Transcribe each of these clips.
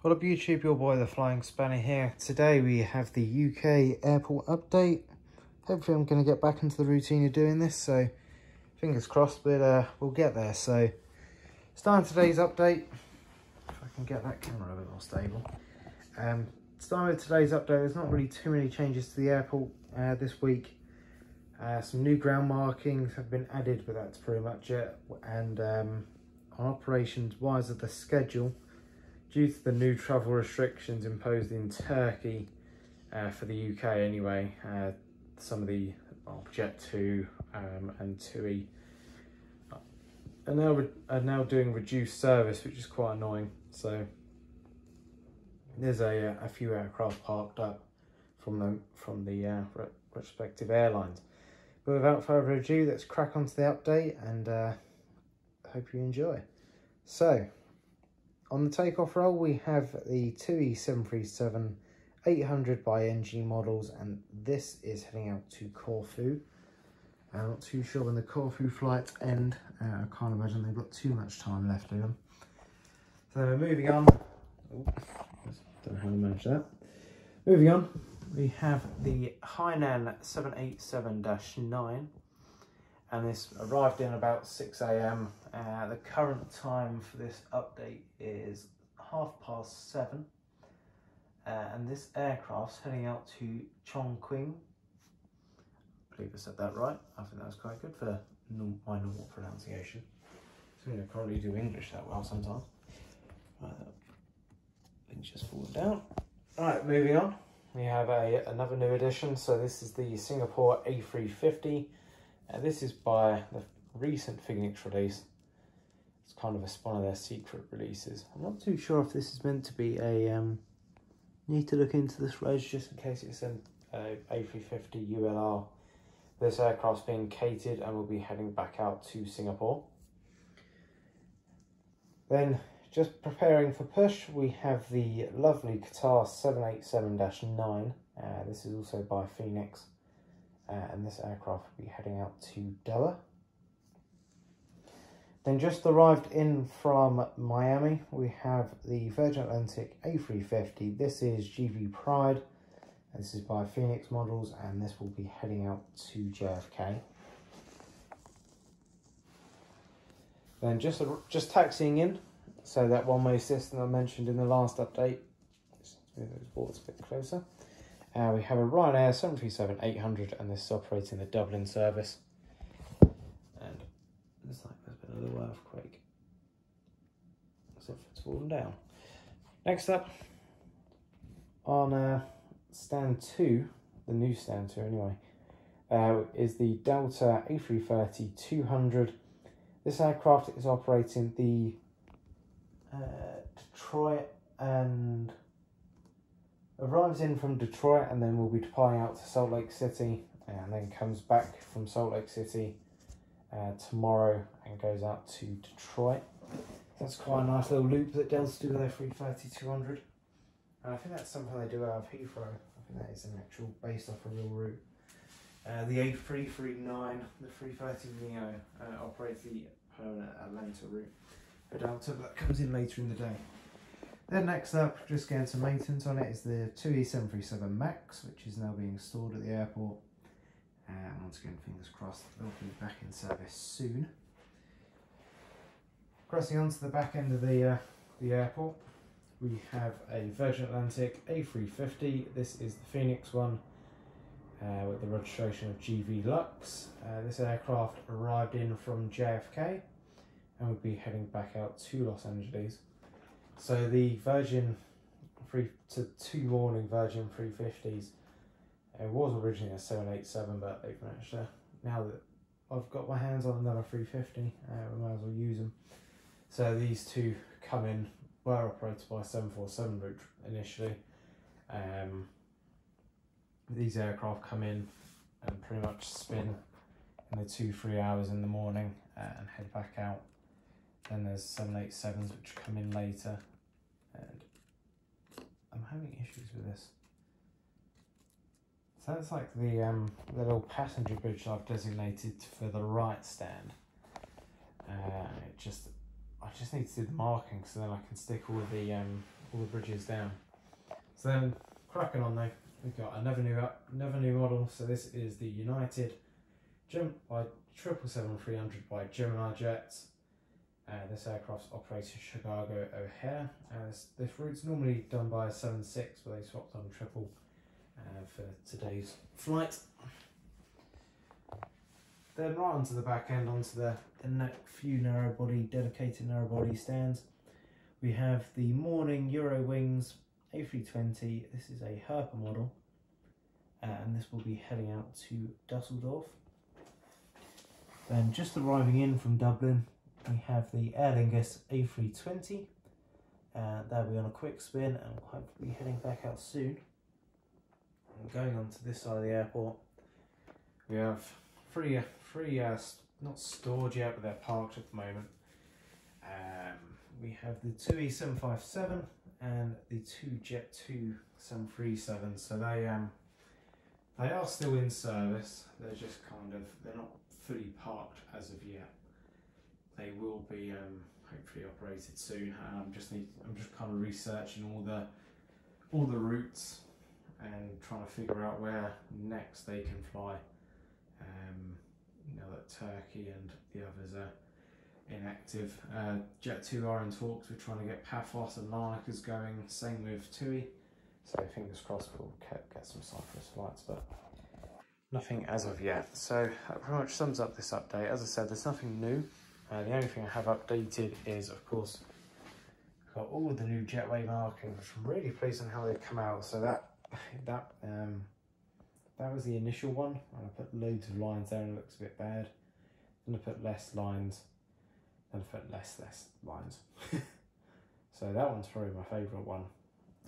What up YouTube, your boy the Flying Spanner here. Today we have the UK airport update. Hopefully I'm going to get back into the routine of doing this, so fingers crossed, but we'll get there. So starting today's update, if I can get that camera a bit more stable. Starting with today's update, there's not really too many changes to the airport this week. Some new ground markings have been added, but that's pretty much it. And on operations wise of the schedule, due to the new travel restrictions imposed in Turkey for the UK anyway, some of the Jet 2 and TUI are now doing reduced service, which is quite annoying. So there's a few aircraft parked up from the respective airlines. But without further ado, let's crack onto the update, and hope you enjoy. So on the takeoff roll, we have the TUI 737-800 by NG models, and this is heading out to Corfu. I'm not too sure when the Corfu flights end. I can't imagine they've got too much time left in them. So moving on. Oops, don't know how to manage that. Moving on, we have the Hainan 787-9. And this arrived in about 6 AM. The current time for this update is 7:30. And this aircraft's heading out to Chongqing. I believe I said that right. I think that was quite good for my normal pronunciation. So I can't really do English that well sometimes. Right, things just falling down. Alright, moving on. We have another new addition. So this is the Singapore A350. This is by the recent Phoenix release. It's kind of one of their secret releases. I'm not too sure if this is meant to be a... need to look into this reg just in case it's an A350 ULR. This aircraft's being catered and will be heading back out to Singapore. Then, just preparing for push, we have the lovely Qatar 787-9. This is also by Phoenix. And this aircraft will be heading out to Doha. Then just arrived in from Miami, we have the Virgin Atlantic A350. This is GV Pride, and this is by Phoenix models, and this will be heading out to JFK. Then just taxiing in, so that one-way system I mentioned in the last update. Just move those boards a bit closer. We have a Ryanair 737-800, and this is operating the Dublin service. And it looks like there's been a little earthquake, as if it's fallen down. Next up, on stand 2, the new stand 2 anyway, is the Delta A330-200. This aircraft is operating the Detroit and... arrives in from Detroit, and then will be departing out to Salt Lake City, and then comes back from Salt Lake City tomorrow and goes out to Detroit. That's quite a nice little loop that Delta do with their 330-200. And I think that's something they do out of Heathrow. I think that is an actual based off a real route. The A339, the 330 Neo, operates the permanent Atlanta route for Delta, but that comes in later in the day. Then next up, just getting some maintenance on it, is the TUI 737 MAX, which is now being stored at the airport. And once again, fingers crossed, they'll be back in service soon. Crossing onto the back end of the airport, we have a Virgin Atlantic A350. This is the Phoenix one, with the registration of GV Lux. This aircraft arrived in from JFK and will be heading back out to Los Angeles. So the two morning Virgin 350s, it was originally a 787, but they've managed to, now that I've got my hands on another 350, we might as well use them. So these two come in, were operated by 747 route initially. These aircraft come in and pretty much spin in the 2-3 hours in the morning and head back out. Then there's 787s which come in later, and I'm having issues with this. So that's like the little passenger bridge I've designated for the right stand. I just need to do the marking so then I can stick all all the bridges down. So then, cracking on though, we've got another new model. So this is the United by 777-300 by Gemini Jets. This aircraft's operated in Chicago O'Hare. This route's normally done by a 76, but they swapped on triple for today's flight. Then right onto the back end, onto the few dedicated narrow body stands. We have the Morning Eurowings A320. This is a Herper model, and this will be heading out to Dusseldorf. Then just arriving in from Dublin, we have the Aer Lingus A320. They'll be on a quick spin and will hopefully be heading back out soon. And going on to this side of the airport, we have three not stored yet, but they're parked at the moment. We have the 2 757 and the 2 Jet2 737. So they are still in service. They're just they're not fully parked as of yet. They will be hopefully operated soon. I'm just kind of researching all the routes and trying to figure out where next they can fly. You know that Turkey and the others are inactive. Jet2 are in talks. We're trying to get Paphos and Larnaca's going. Same with TUI. So fingers crossed we'll get some Cyprus flights, but nothing as of yet. So that pretty much sums up this update. As I said, there's nothing new. The only thing I have updated is, of course, I've got all of the new jetway markings, which I'm really pleased on how they've come out. So that was the initial one. I put loads of lines there and it looks a bit bad. Then I put less lines, then I put less lines. So that one's probably my favourite one.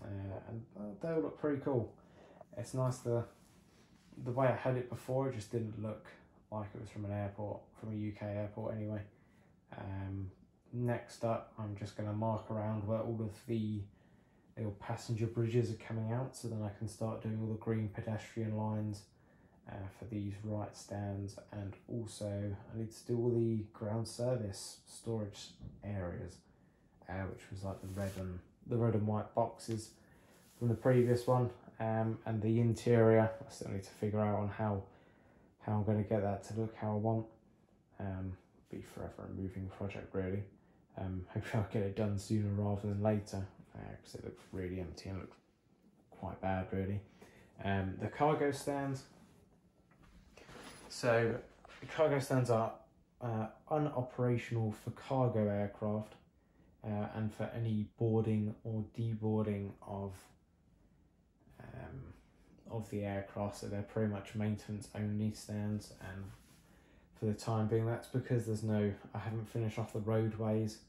And they all look pretty cool. It's nice the way I had it before, it just didn't look like it was from an airport, from a UK airport anyway. Next up, I'm just going to mark around where all of the little passenger bridges are coming out, so then I can start doing all the green pedestrian lines for these right stands, and also I need to do all the ground service storage areas, which was like the red and white boxes from the previous one, and the interior. I still need to figure out on how I'm going to get that to look how I want. Be forever a moving project really. Hopefully I'll get it done sooner rather than later, because it looks really empty and looks quite bad really. The cargo stands. So the cargo stands are unoperational for cargo aircraft and for any boarding or deboarding of the aircraft, so they're pretty much maintenance only stands, and for the time being that's because I haven't finished off the roadways,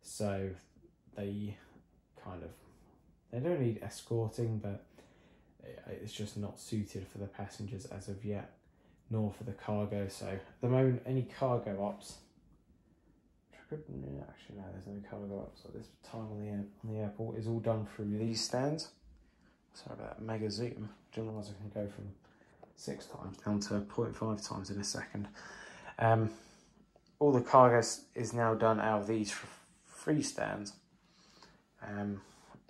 so they don't need escorting, but it's just not suited for the passengers as of yet, nor for the cargo. So at the moment any cargo ops, actually no, there's no cargo ops at this time on the airport, is all done through these stands. Sorry about that mega zoom. Didn't realise I can go from 6 times down to 0.5 times in a second. All the cargo is now done out of these 3 stands.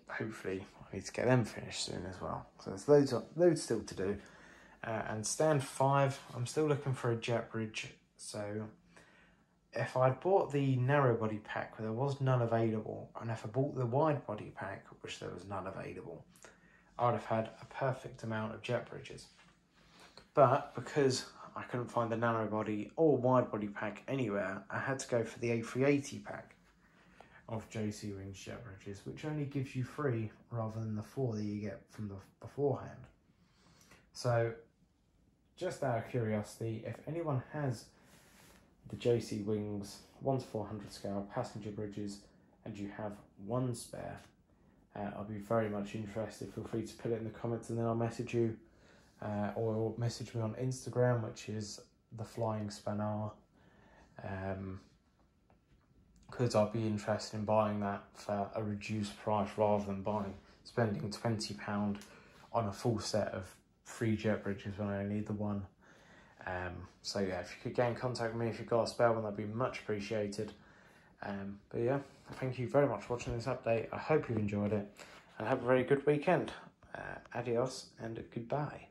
Hopefully I need to get them finished soon as well. So there's loads still to do. And stand 5, I'm still looking for a jet bridge. So if I'd bought the narrow body pack where there was none available, and if I bought the wide body pack, which there was none available, I would have had a perfect amount of jet bridges. But because I couldn't find the narrow body or wide body pack anywhere, I had to go for the A380 pack of JC Wings jet bridges, which only gives you 3 rather than the 4 that you get from the beforehand. So just out of curiosity, if anyone has the JC Wings 1/400 scale passenger bridges and you have 1 spare, I'll be very much interested. Feel free to put it in the comments and then I'll message you, or message me on Instagram, which is the Flying Spanar, because I'll be interested in buying that for a reduced price rather than spending £20 on a full set of 3 jet bridges when I only need the 1. So yeah, if you could get in contact with me if you've got a spare one, that'd be much appreciated. But yeah, thank you very much for watching this update. I hope you've enjoyed it, and have a very good weekend. Adios and goodbye.